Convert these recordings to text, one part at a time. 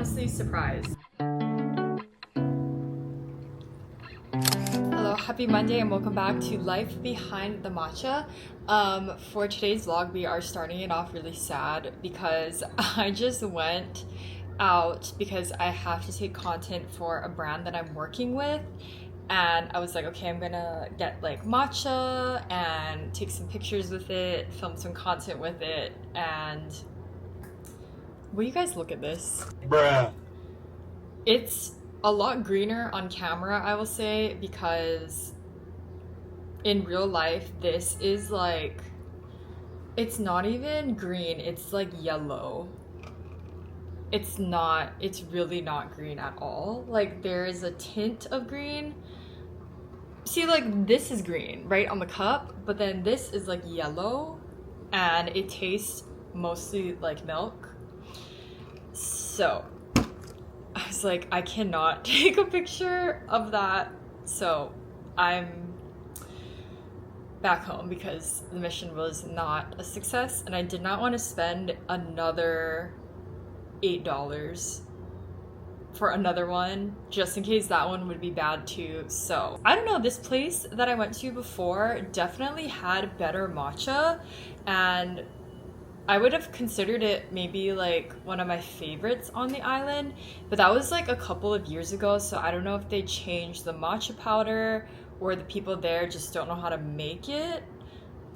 honestly surprised. Hello, happy Monday and welcome back to Life Behind the Matcha. For today's vlog, we are starting it off really sad because I just went out because I have to take content for a brand that I'm working with. And I was like, okay, I'm gonna get like matcha and take some pictures with it, film some content with it, and will you guys look at this? Bruh. It's a lot greener on camera, I will say, because in real life, this is like, it's not even green, it's like yellow. It's really not green at all. Like, there is a tint of green. See, like, this is green, right, on the cup, but then this is like yellow, and it tastes mostly like milk. So, I was like, I cannot take a picture of that, so I'm back home because the mission was not a success, and I did not want to spend another $8 for another one just in case that one would be bad too. So I don't know, this place that I went to before definitely had better matcha, and I would have considered it maybe like one of my favorites on the island, but that was like a couple of years ago, so I don't know if they changed the matcha powder or the people there just don't know how to make it,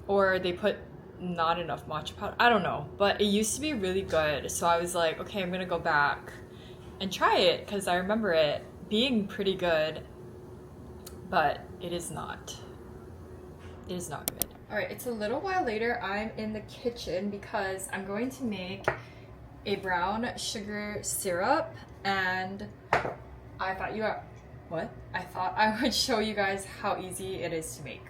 or they put not enough matcha powder. I don't know, but it used to be really good, so I was like, okay, I'm gonna go back and try it because I remember it being pretty good, but it is not good. All right, it's a little while later. I'm in the kitchen because I'm going to make a brown sugar syrup, and I thought I would show you guys how easy it is to make.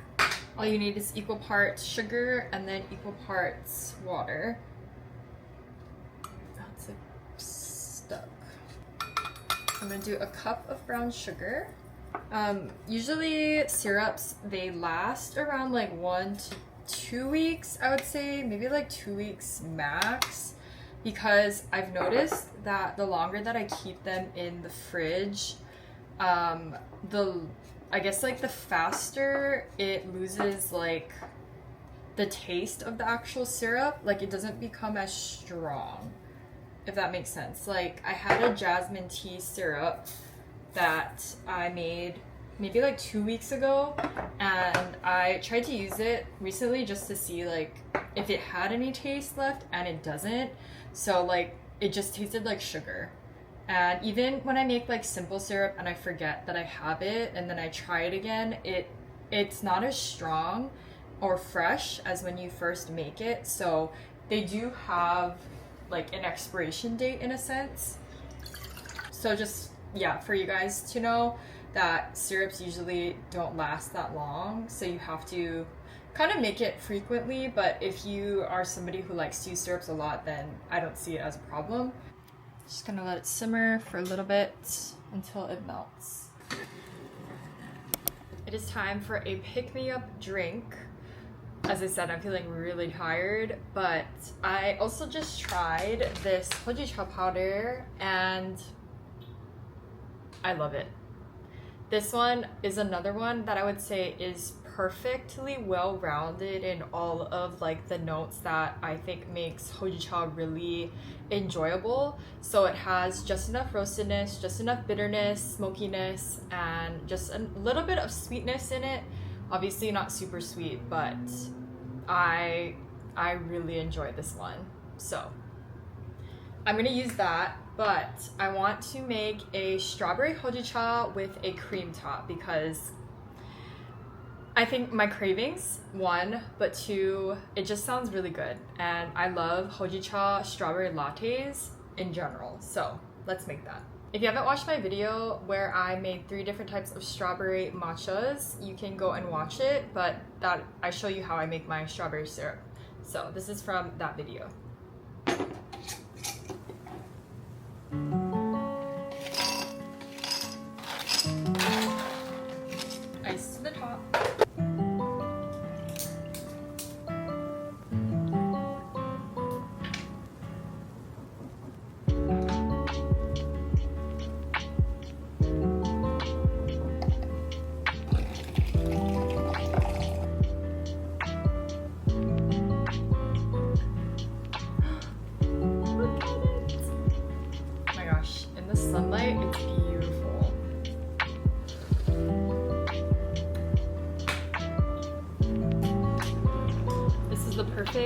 All you need is equal parts sugar and then equal parts water. That's like stuck. I'm gonna do a cup of brown sugar. Usually syrups, they last around like 1 to 2 weeks, I would say, maybe like 2 weeks max, because I've noticed that the longer that I keep them in the fridge, I guess like the faster it loses like the taste of the actual syrup. Like, it doesn't become as strong, if that makes sense. Like, I had a jasmine tea syrup that I made maybe like 2 weeks ago, and I tried to use it recently just to see like if it had any taste left, and it doesn't. So like, it just tasted like sugar. And even when I make like simple syrup and I forget that I have it and then I try it again, it's not as strong or fresh as when you first make it. So they do have like an expiration date in a sense. So just, yeah, for you guys to know that syrups usually don't last that long, so you have to kind of make it frequently. But if you are somebody who likes to use syrups a lot, then I don't see it as a problem. Just gonna let it simmer for a little bit until it melts. It is time for a pick-me-up drink. As I said, I'm feeling really tired, but I also just tried this hojicha powder and I love it. This one is another one that I would say is perfectly well-rounded in all of like the notes that I think makes hojicha really enjoyable. So it has just enough roastedness, just enough bitterness, smokiness, and just a little bit of sweetness in it. Obviously not super sweet, but I really enjoy this one. So I'm gonna use that, but I want to make a strawberry hojicha with a cream top because I think my cravings, one, but two, it just sounds really good. And I love hojicha strawberry lattes in general. So let's make that. If you haven't watched my video where I made 3 different types of strawberry matchas, you can go and watch it, but that I show you how I make my strawberry syrup. So this is from that video. Ice to the top.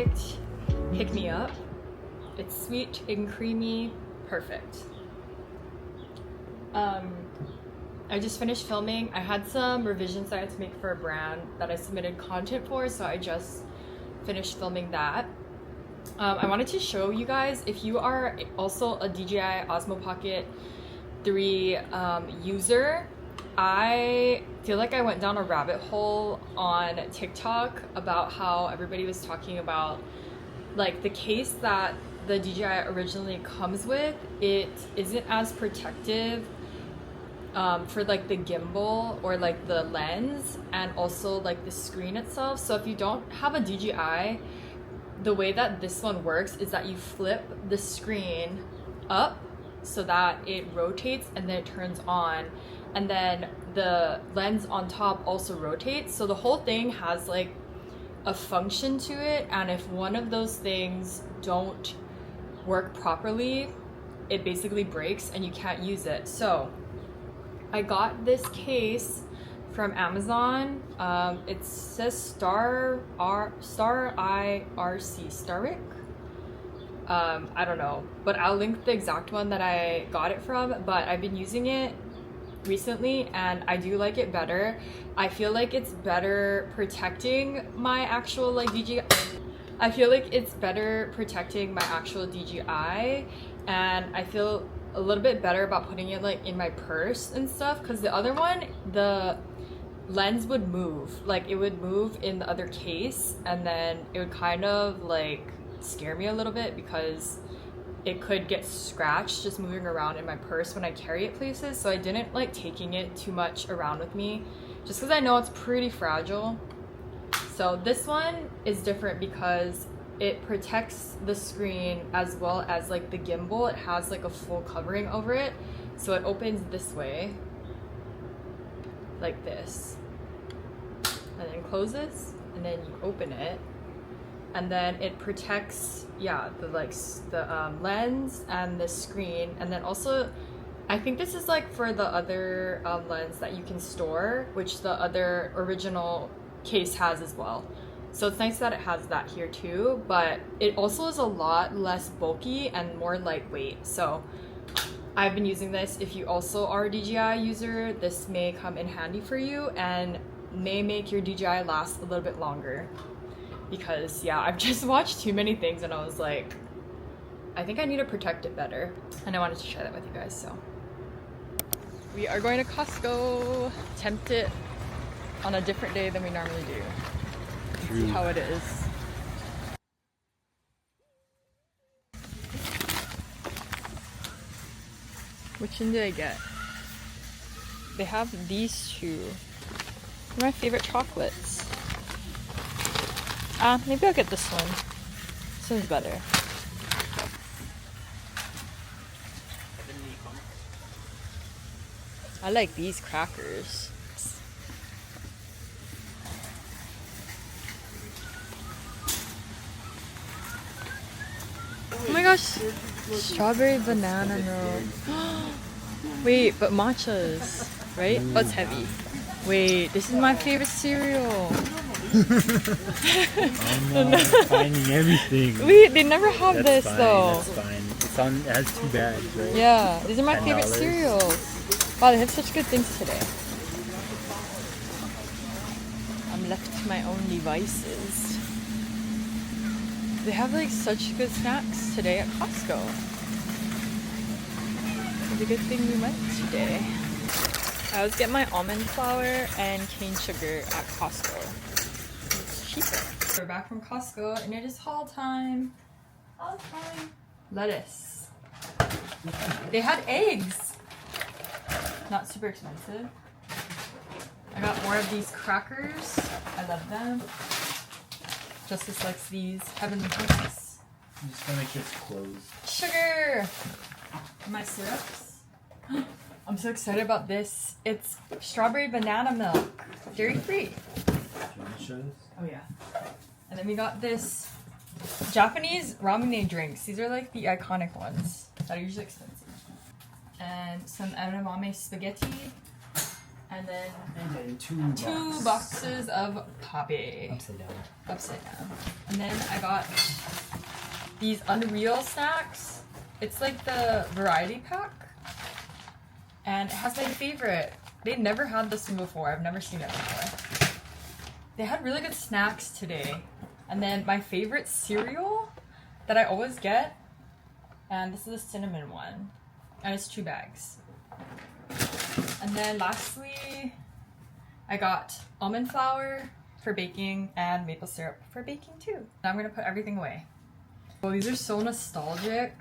perfect pick me up. It's sweet and creamy, perfect. I just finished filming. I had some revisions I had to make for a brand that I submitted content for, so I just finished filming that. I wanted to show you guys, if you are also a DJI Osmo Pocket 3 user, I feel like I went down a rabbit hole on TikTok about how everybody was talking about like the case that the DJI originally comes with. It isn't as protective for like the gimbal or like the lens, and also like the screen itself. So if you don't have a DJI, the way that this one works is that you flip the screen up so that it rotates and then it turns on, and then the lens on top also rotates. So the whole thing has like a function to it, and if one of those things don't work properly, it basically breaks and you can't use it. So I got this case from Amazon. It says Star IRC. I don't know, but I'll link the exact one that I got it from. But I've been using it recently and I do like it better. I feel like it's better protecting my actual like DJI. I feel like it's better protecting my actual DJI, and I feel a little bit better about putting it like in my purse and stuff, because the other one, the lens would move, like it would move in the other case, and then it would kind of like scare me a little bit because it could get scratched just moving around in my purse when I carry it places. So I didn't like taking it too much around with me just because I know it's pretty fragile. So this one is different because it protects the screen as well as like the gimbal. It has like a full covering over it, so it opens this way like this and then closes, and then you open it, and then it protects the lens and the screen. And then also I think this is like for the other lens that you can store, which the other original case has as well. So it's nice that it has that here too, but it also is a lot less bulky and more lightweight. So I've been using this. If you also are a DJI user, this may come in handy for you and may make your DJI last a little bit longer. Because yeah, I've just watched too many things and I was like, I think I need to protect it better. And I wanted to share that with you guys, so. We are going to Costco, tempt it on a different day than we normally do. See how it is. Which one did I get? They have these two. They're my favorite chocolates. Maybe I'll get this one. This one's better. I like these crackers. Oh my gosh, strawberry banana milk. Wait, but matchas, right? Oh, it's heavy. Wait, this is my favorite cereal. I'm not finding everything. Wait, they never have That's this fine, though. That's fine. It's on. It has 2 bags, right? Yeah, these are my favorite $10. cereals. Wow, they have such good things today. I'm left to my own devices. They have like such good snacks today at Costco. It's a good thing we went today. I always get my almond flour and cane sugar at Costco. It's cheaper. We're back from Costco and it is haul time. Haul time. Lettuce. They had eggs. Not super expensive. I got more of these crackers. I love them. Justice likes these. Heavenly Hostess. I'm just gonna make this closed. Sugar! My syrups. I'm so excited about this. It's strawberry banana milk. Dairy free. Do you want to show this? Oh yeah. And then we got this Japanese ramen drinks. These are like the iconic ones that are usually expensive. And some edamame spaghetti. And then And then two boxes of poppy. Upside down. Upside down. And then I got these Unreal snacks. It's like the variety pack. And it has my favorite. They never had this one before. I've never seen it before. They had really good snacks today. And then my favorite cereal that I always get. And this is a cinnamon one. And it's 2 bags. And then lastly, I got almond flour for baking and maple syrup for baking too. Now I'm gonna put everything away. Oh, these are so nostalgic.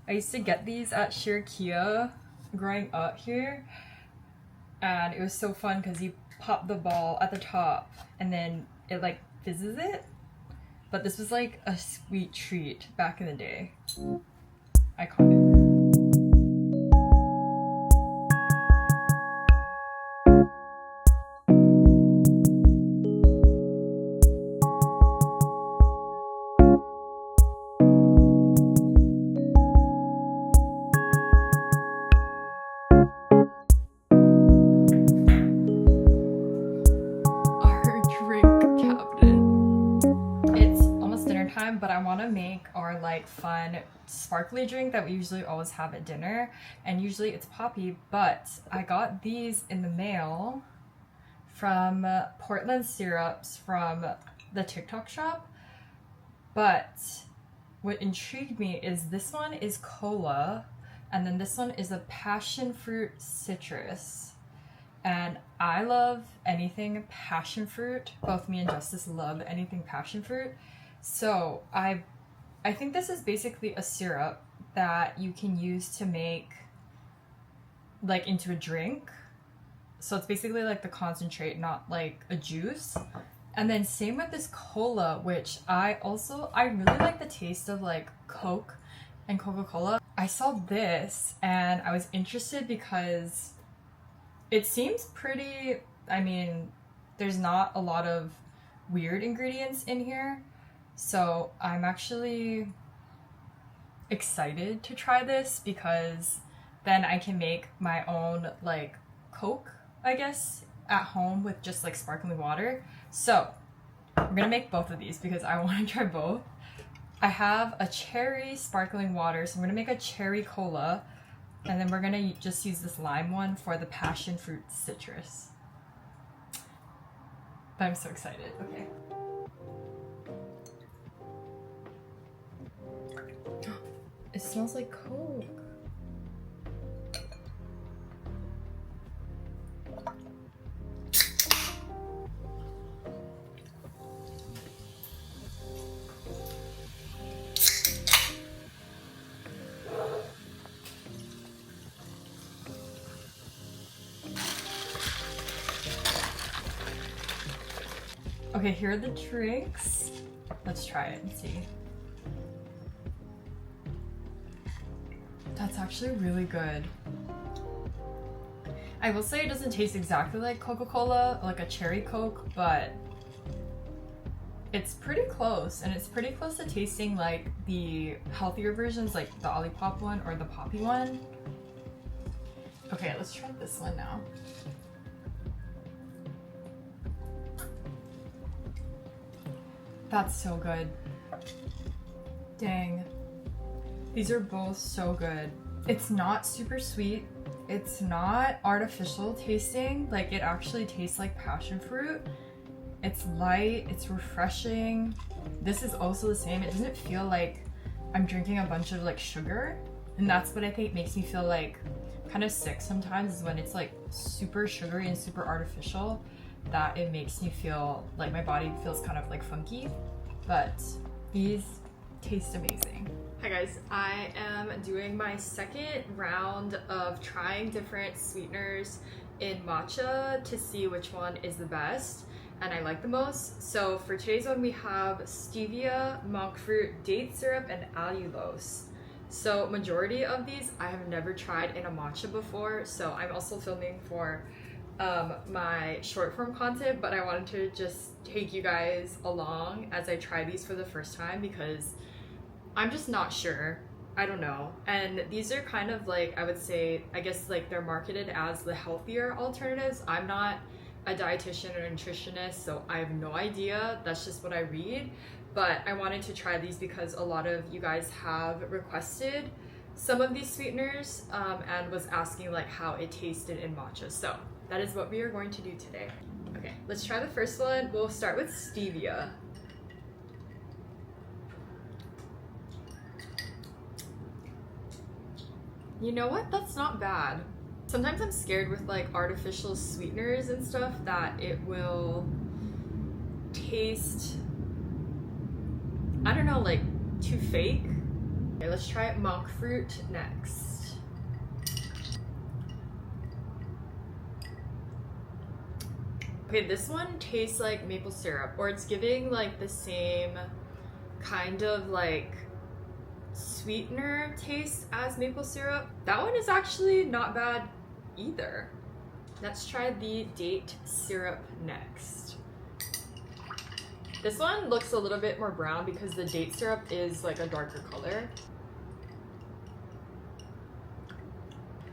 I used to get these at Shirkia growing up here. And it was so fun because you pop the ball at the top and then it like fizzes it. But this was like a sweet treat back in the day. Iconic. But I want to make our like fun sparkly drink that we usually always have at dinner, and usually it's poppy, but I got these in the mail from Portland Syrups from the TikTok shop. But what intrigued me is this one is cola and then this one is a passion fruit citrus, and I love anything passion fruit. Both me and Justice love anything passion fruit. So I think this is basically a syrup that you can use to make like into a drink. So it's basically like the concentrate, not like a juice. And then same with this cola, which I really like the taste of like Coke and Coca-Cola. I saw this and I was interested because it seems pretty, I mean, there's not a lot of weird ingredients in here. So I'm actually excited to try this because then I can make my own like Coke, I guess, at home with just like sparkling water. So I'm gonna make both of these because I want to try both. I have a cherry sparkling water, so I'm gonna make a cherry cola, and then we're gonna just use this lime one for the passion fruit citrus. But I'm so excited. Okay. It smells like Coke. Okay, here are the drinks. Let's try it and see. That's actually really good. I will say it doesn't taste exactly like Coca-Cola, like a cherry Coke, but it's pretty close, and it's pretty close to tasting like the healthier versions, like the Olipop one or the Poppy one. Okay, let's try this one now. That's so good. Dang. These are both so good. It's not super sweet. It's not artificial tasting. Like, it actually tastes like passion fruit. It's light, it's refreshing. This is also the same. It doesn't feel like I'm drinking a bunch of like sugar. And that's what I think makes me feel like kind of sick sometimes, is when it's like super sugary and super artificial, that it makes me feel like my body feels kind of like funky. But these taste amazing. Hi guys, I am doing my second round of trying different sweeteners in matcha to see which one is the best and I like the most. So for today's one we have stevia, monk fruit, date syrup, and allulose. So majority of these I have never tried in a matcha before, so I'm also filming for my short form content, but I wanted to just take you guys along as I try these for the first time because I'm just not sure I don't know. And these are kind of like, I would say, I guess like they're marketed as the healthier alternatives. I'm not a dietitian or nutritionist, so I have no idea. That's just what I read. But I wanted to try these because a lot of you guys have requested some of these sweeteners and was asking like how it tasted in matcha. So that is what we are going to do today. Okay, let's try the first one. We'll start with stevia. You know what? That's not bad. Sometimes I'm scared with like artificial sweeteners and stuff that it will taste, I don't know, like too fake. Okay, let's try monk fruit next. Okay, this one tastes like maple syrup, or it's giving like the same kind of like sweetener taste as maple syrup. That one is actually not bad either. Let's try the date syrup next. This one looks a little bit more brown because the date syrup is like a darker color.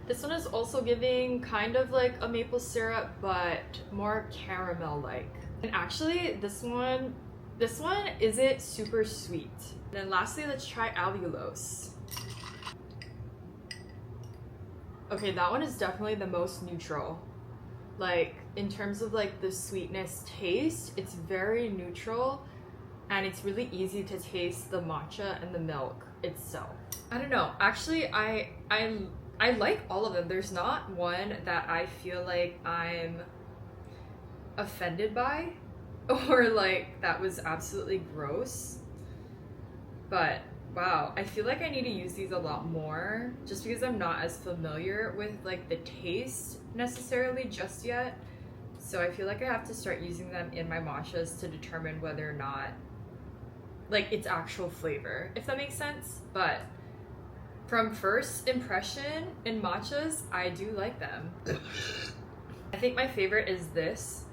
This one is also giving kind of like a maple syrup, but more caramel-like. And actually, this one isn't super sweet. And then lastly, let's try allulose. Okay, that one is definitely the most neutral. Like, in terms of like the sweetness taste, it's very neutral and it's really easy to taste the matcha and the milk itself. I don't know, actually I like all of them. There's not one that I feel like I'm offended by or like that was absolutely gross. But wow, I feel like I need to use these a lot more just because I'm not as familiar with like the taste necessarily just yet. So I feel like I have to start using them in my matchas to determine whether or not like its actual flavor, if that makes sense. But from first impression in matchas, I do like them. I think my favorite is this.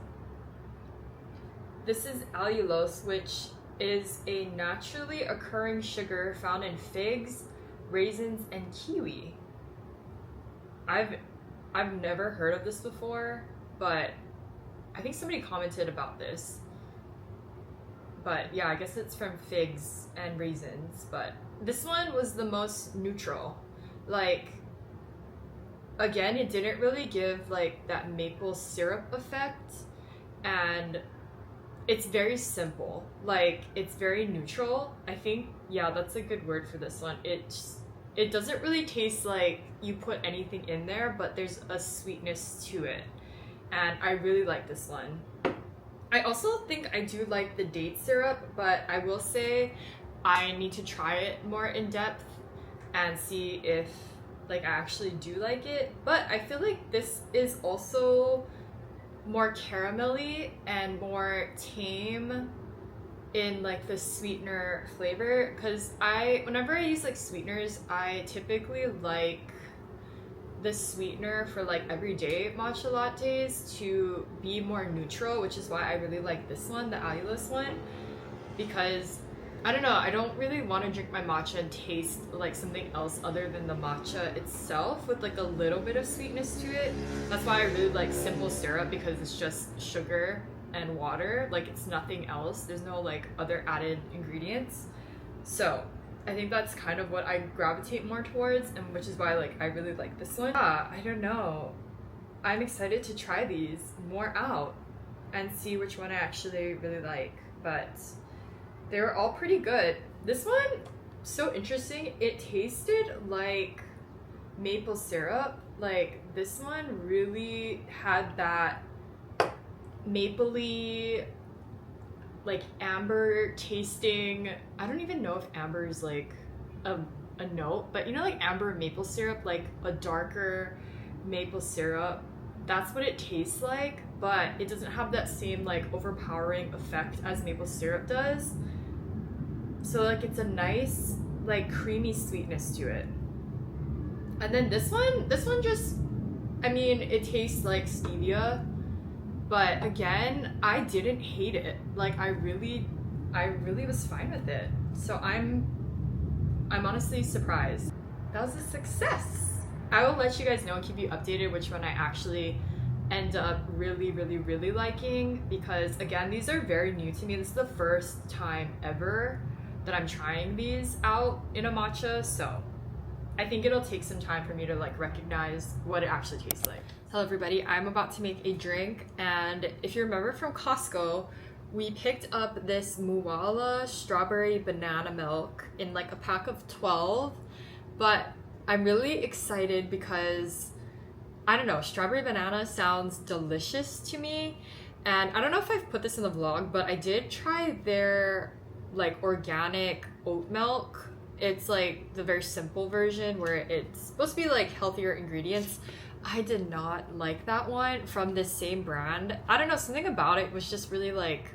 This is allulose, which is a naturally occurring sugar found in figs, raisins, and kiwi. I've never heard of this before, but I think somebody commented about this. But yeah, I guess it's from figs and raisins, but this one was the most neutral. Like, again, it didn't really give like that maple syrup effect, and it's very simple. Like, it's very neutral. I think, yeah, that's a good word for this one. It doesn't really taste like you put anything in there, but there's a sweetness to it. And I really like this one. I also think I do like the date syrup, but I will say I need to try it more in depth and see if like I actually do like it. But I feel like this is also more caramelly and more tame in like the sweetener flavor, because whenever I use like sweeteners, I typically like the sweetener for like everyday matcha lattes to be more neutral, which is why I really like this one, the allulose one, because I don't know, I don't really want to drink my matcha and taste like something else other than the matcha itself with like a little bit of sweetness to it. That's why I really like simple syrup, because it's just sugar and water. Like, it's nothing else. There's no like other added ingredients. So I think that's kind of what I gravitate more towards, and which is why like I really like this one. I don't know. I'm excited to try these more out and see which one I actually really like. But they were all pretty good. This one, so interesting. It tasted like maple syrup. Like, this one really had that mapley, like amber tasting. I don't even know if amber is like a note, but you know, like amber maple syrup, like a darker maple syrup. That's what it tastes like, but it doesn't have that same like overpowering effect as maple syrup does. So like it's a nice like creamy sweetness to it. And then this one just, I mean, it tastes like stevia, but again, I didn't hate it. Like, I really was fine with it. So I'm I'm honestly surprised. That was a success. I will let you guys know and keep you updated which one I actually end up really liking, because again, these are very new to me. This is the first time ever that I'm trying these out in a matcha, so I think it'll take some time for me to like recognize what it actually tastes like. Hello everybody, I'm about to make a drink, and if you remember from Costco, we picked up this mooala strawberry banana milk in like a pack of 12, but I'm really excited because I don't know, strawberry banana sounds delicious to me. And I don't know if I've put this in the vlog, but I did try their like organic oat milk. It's like the very simple version where it's supposed to be like healthier ingredients. I did not like that one from this same brand. I don't know, something about it was just really like,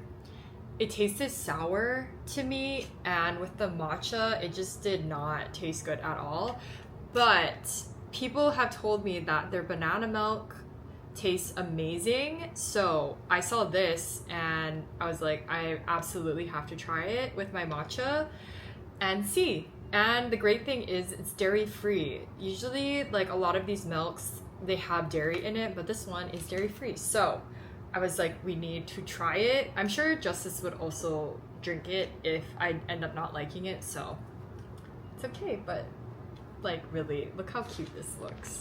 it tasted sour to me, and with the matcha, it just did not taste good at all. But people have told me that their banana milk tastes amazing, so I saw this and I was like, I absolutely have to try it with my matcha and see. And the great thing is it's dairy free. Usually like a lot of these milks, they have dairy in it, but this one is dairy free. So I was like, we need to try it. I'm sure Justice would also drink it if I end up not liking it, so it's okay. But like, really, look how cute this looks.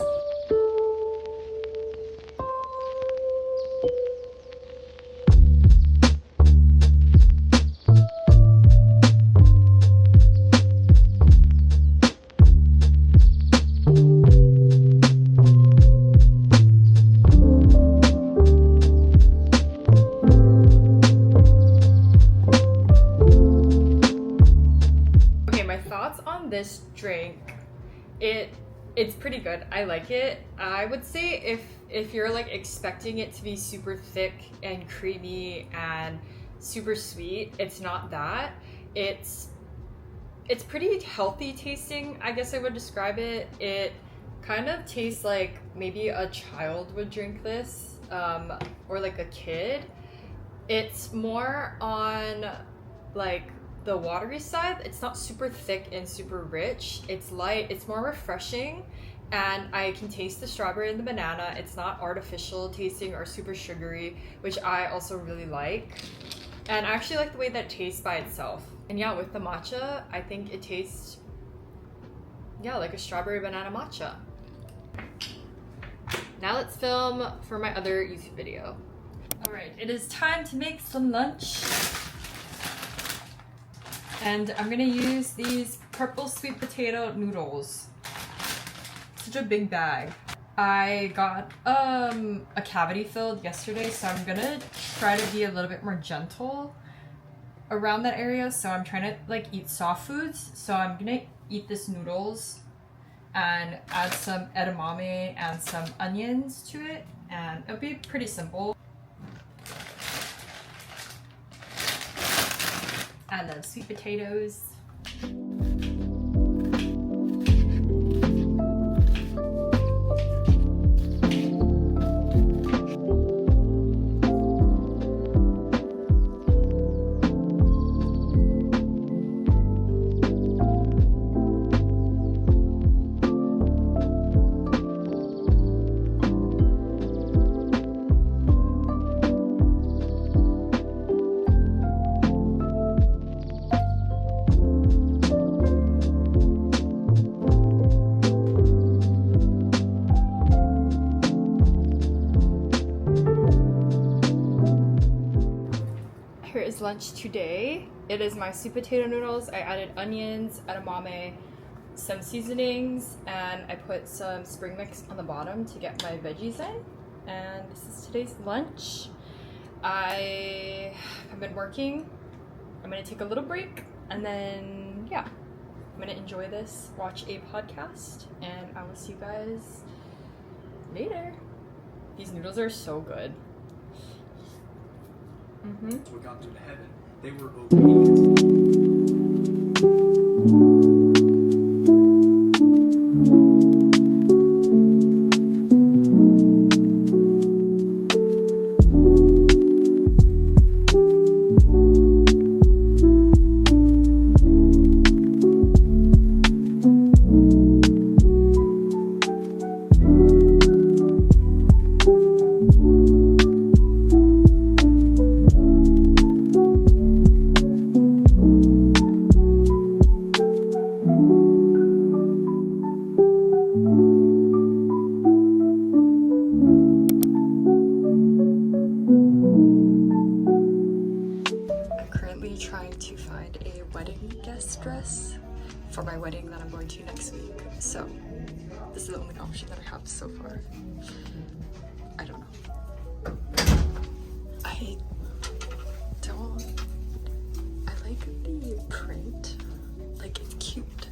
Okay, my thoughts on this drink. It's pretty good. I like it. I would say if you're like expecting it to be super thick and creamy and super sweet, it's not that. It's pretty healthy tasting, I guess I would describe it. It kind of tastes like maybe a child would drink this, or like a kid. It's more on like the watery side. It's not super thick and super rich. It's light, it's more refreshing, and I can taste the strawberry and the banana. It's not artificial tasting or super sugary, which I also really like. And I actually like the way that it tastes by itself. And yeah, with the matcha, I think it tastes, yeah, like a strawberry banana matcha. Now let's film for my other YouTube video. All right, it is time to make some lunch. And I'm gonna use these purple sweet potato noodles. Such a big bag. I got a cavity filled yesterday, so I'm gonna try to be a little bit more gentle around that area. So I'm trying to like eat soft foods. So I'm gonna eat this noodles and add some edamame and some onions to it, and it'll be pretty simple. And then sweet potatoes. Here is lunch today. It is my sweet potato noodles. I added onions, edamame, some seasonings, and I put some spring mix on the bottom to get my veggies in. And this is today's lunch. I have been working. I'm gonna take a little break, and then yeah, I'm gonna enjoy this, watch a podcast, and I will see you guys later. These noodles are so good. We got them to heaven. They were obedient. for my wedding that I'm going to next week. So this is the only option that I have so far. I don't know. I like the print. Like, it's cute,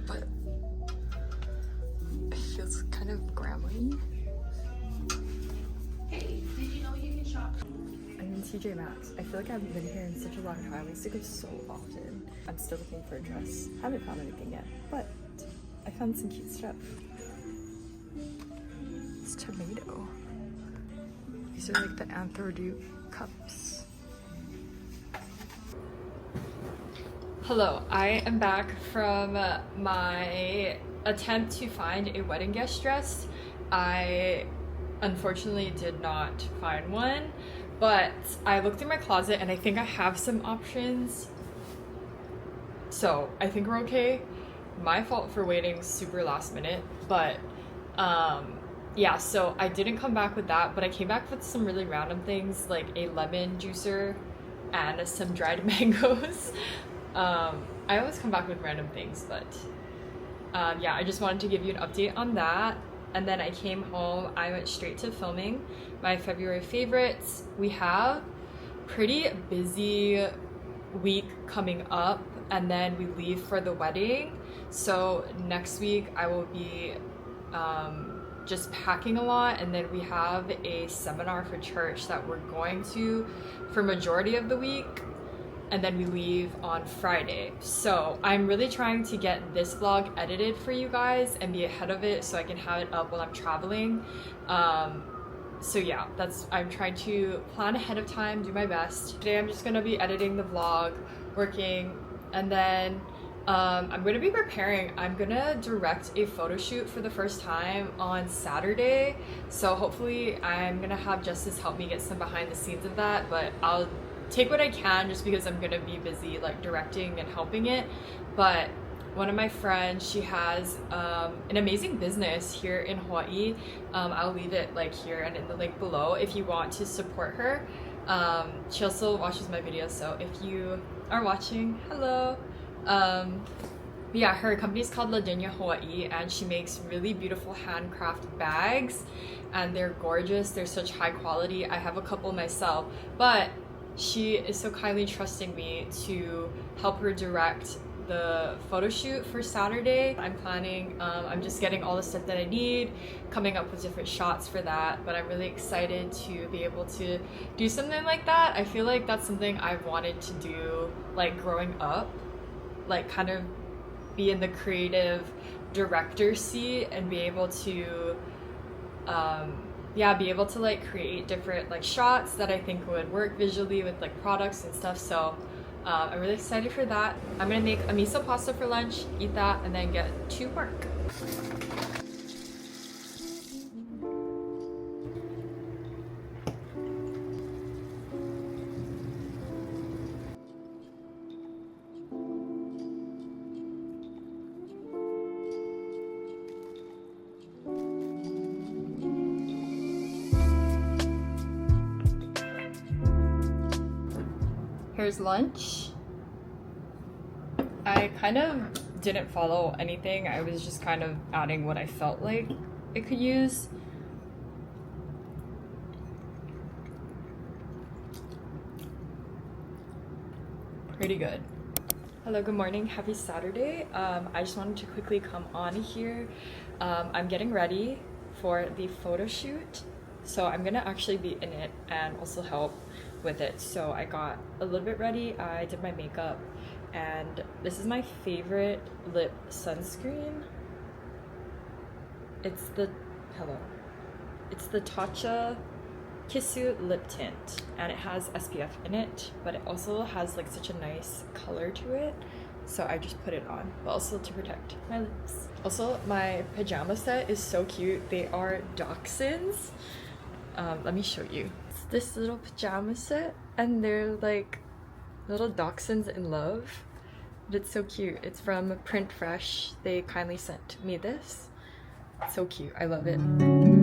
but it feels kind of grandma-y. Hey, did you know you can shop? I'm in TJ Maxx. I feel like I haven't been here in such a long time. I used to go so often. I'm still looking for a dress. Haven't found anything yet, but I found some cute stuff. It's tomato. These are like the Anthroduke cups. Hello, I am back from my attempt to find a wedding guest dress. I unfortunately did not find one, but I looked through my closet and I think I have some options. So I think we're okay. My fault for waiting super last minute, but yeah, so I didn't come back with that, but I came back with some really random things like a lemon juicer and some dried mangoes. I always come back with random things, but yeah, I just wanted to give you an update on that. And then I came home, I went straight to filming my February favorites. We have pretty busy week coming up, and then we leave for the wedding. So next week I will be just packing a lot, and then we have a seminar for church that we're going to for majority of the week, and then we leave on Friday. So I'm really trying to get this vlog edited for you guys and be ahead of it so I can have it up while I'm traveling. So yeah, I'm trying to plan ahead of time, do my best. Today I'm just gonna be editing the vlog, working, and then I'm gonna be preparing. I'm gonna direct a photo shoot for the first time on Saturday. So hopefully I'm gonna have Justice help me get some behind the scenes of that, but I'll take what I can just because I'm gonna be busy like directing and helping it. But one of my friends, she has an amazing business here in Hawaii. I'll leave it like here and in the link below if you want to support her. She also watches my videos, so if you are watching, hello. Yeah, her company is called Ladenya Hawaii, and she makes really beautiful handcraft bags, and they're gorgeous. They're such high quality. I have a couple myself, but she is so kindly trusting me to help her direct the photo shoot for Saturday. I'm planning, I'm just getting all the stuff that I need, coming up with different shots for that, but I'm really excited to be able to do something like that. I feel like that's something I've wanted to do like growing up, like kind of be in the creative director seat and be able to yeah, be able to like create different like shots that I think would work visually with like products and stuff. So I'm really excited for that. I'm gonna make a miso pasta for lunch, eat that, and then get to work. Here's lunch. I kind of didn't follow anything. I was just kind of adding what I felt like it could use. Pretty good. Hello, good morning, happy Saturday. I just wanted to quickly come on here. I'm getting ready for the photo shoot. So I'm gonna actually be in it and also help with it. So I got a little bit ready, I did my makeup, and this is my favorite lip sunscreen. It's the Tatcha Kisu lip tint, and it has SPF in it, but it also has like such a nice color to it. So I just put it on, but also to protect my lips. Also, my pajama set is so cute. They are dachshunds. Let me show you. It's this little pajama set, and they're like little dachshunds in love. But it's so cute. It's from Print Fresh. They kindly sent me this. It's so cute. I love it.